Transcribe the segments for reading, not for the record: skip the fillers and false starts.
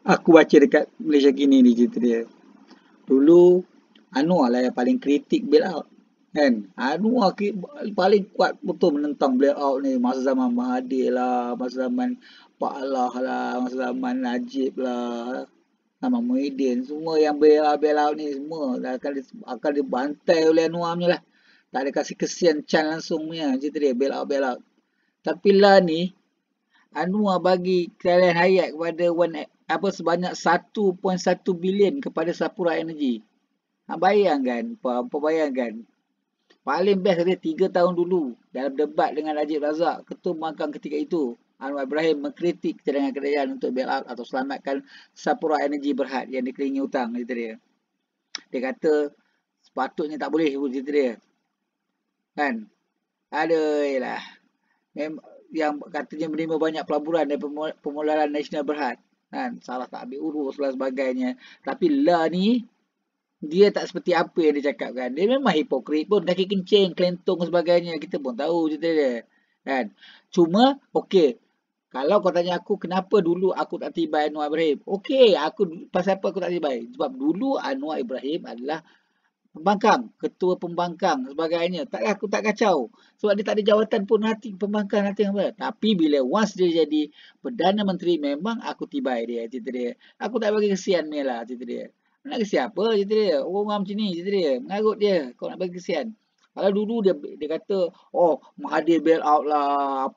Aku baca dekat Malaysia kini ni cerita dia. Dulu Anwar lah yang paling kritik bail out. Kan? Anwar paling kuat betul menentang bail out ni. Masa zaman Mahathir lah, masa zaman Pak Allah lah, masa zaman Najib lah, sama Muhyiddin. Semua yang bail out ni semua akan dibantai oleh Anwar punya lah. Tak ada kasih kesian Chan langsung punya cerita dia bail out. Tapi lah ni Anwar bagi kalian hayat kepada sebanyak 1.1 bilion kepada Sapura Energy. Bayangkan, bayangkan. Paling best dia 3 tahun dulu dalam debat dengan Najib Razak, Ketua Pembangkang ketika itu, Anwar Ibrahim mengkritik cadangan kerajaan untuk bail out atau selamatkan Sapura Energy Berhad yang dikelilingi hutang, kata dia. Dia kata sepatutnya tak boleh, kata dia. Kan? Aduh, yang katanya menerima banyak pelaburan dari Permularan Nasional Berhad. Kan? Salah tak ambil urus dan sebagainya. Tapi lah ni, dia tak seperti apa yang dia cakap kan. Dia memang hipokrit pun. Kaki kencing, kelentong dan sebagainya. Kita pun tahu cerita dia. Kan? Cuma, okey. Kalau kau tanya aku, kenapa dulu aku tak tibai Anwar Ibrahim? Okey, pasal apa aku tak tibai? Sebab dulu Anwar Ibrahim adalah ketua pembangkang sebagainya. Aku tak kacau. Sebab dia tak ada jawatan pun pembangkang nanti apa. Tapi bila once dia jadi Perdana Menteri, memang aku tibai dia, cerita dia. Aku tak bagi kesian dia lah, cerita dia. Nak kesian apa, cerita dia. Orang macam ni, cerita dia. Mengarut dia, kau nak bagi kesian. Kalau dulu dia kata, oh Mahathir bail out lah,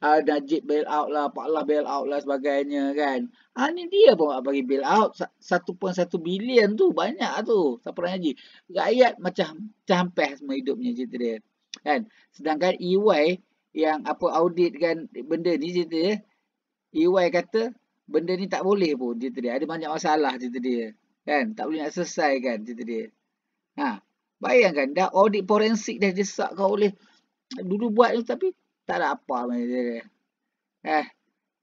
Najib bail out lah, Pak Allah bail out lah sebagainya kan. Ni dia pun bagi bail out 1.1 bilion tu, banyak tu. Siapa nak haji? Rakyat macam hampir semua hidupnya, cerita dia. Kan? Sedangkan EY yang audit kan benda ni, cerita dia. EY kata benda ni tak boleh pun, cerita dia. Ada banyak masalah, cerita dia. Kan? Tak boleh nak selesai kan, cerita dia. Bayangkan dah audit forensik dah disahkan oleh dulu buat tu, tapi tak ada apa macam dia.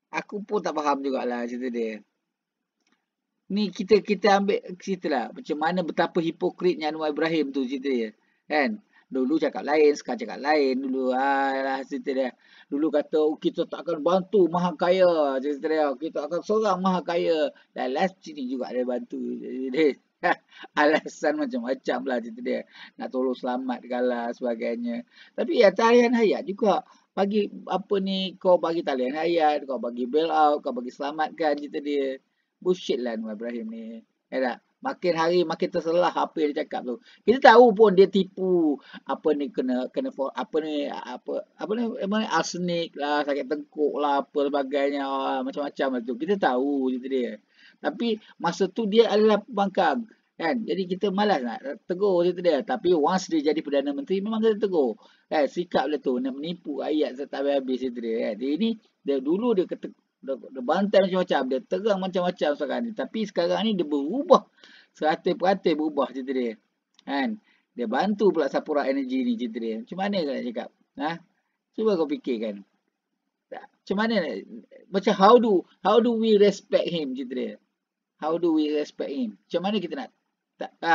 Aku pun tak faham jugalah cerita dia. Ni kita ambil cerita lah macam mana betapa hipokritnya Anwar Ibrahim tu, cerita dia. Kan? Dulu cakap lain, sekarang cakap lain. Dulu cerita dia. Dulu kata kita tak akan bantu maha kaya, cerita dia. Kita akan serang maha kaya. Dan last sini juga dia bantu. Dia alasan macam-macam lah, cerita dia. Nak tolong selamatkan lah sebagainya. Tapi ya talian hayat juga. Bagi kau bagi talian hayat, kau bagi bail out, kau bagi selamatkan, cerita dia. Bullshit lah Anwar Ibrahim ni. Ya tak? Makin hari makin terselah apa yang dia cakap tu. Kita tahu pun dia tipu arsenik lah, sakit tengkuk lah, apa sebagainya, macam-macam lah tu. Kita tahu cerita dia. Tapi masa tu dia adalah pembangkang. Kan? Jadi kita malas nak tegur cerita dia. Tapi once dia jadi Perdana Menteri, memang kita tegur. Kan? Sikap dia tu nak menipu rakyat tak habis cerita dia. Kan? Dia dulu dia bantai macam-macam, dia terang macam-macam sekarang ni. Tapi sekarang ni dia berubah. 100% berubah cerita dia. Kan? Dia bantu pula Sapura Energy ni, cerita dia. Macam mana kau nak cakap? Cuba kau fikirkan. Macam mana? Macam how do we respect him, cerita dia. How do we respect him? Macam mana kita nak?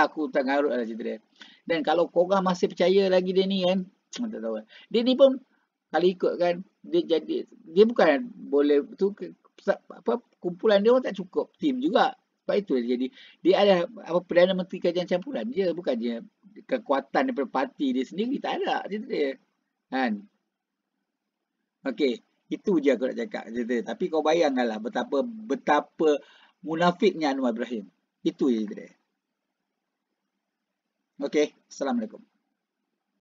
Aku tak ngarut lah cerita dia. Dan kalau korang masih percaya lagi dia ni kan, tak tahu. Dia ni pun kalau ikut kan, dia bukan boleh tu kumpulan dia orang tak cukup tim juga. Sebab itu dia ada Perdana Menteri Kerajaan Campuran je, bukan je kekuatan daripada parti dia sendiri, tak ada cerita dia. Kan? Okey, itu je aku nak cakap cerita. Tapi kau bayangkanlah betapa munafiknya Anwar Ibrahim. Itu je cerita dia. Okey, Assalamualaikum.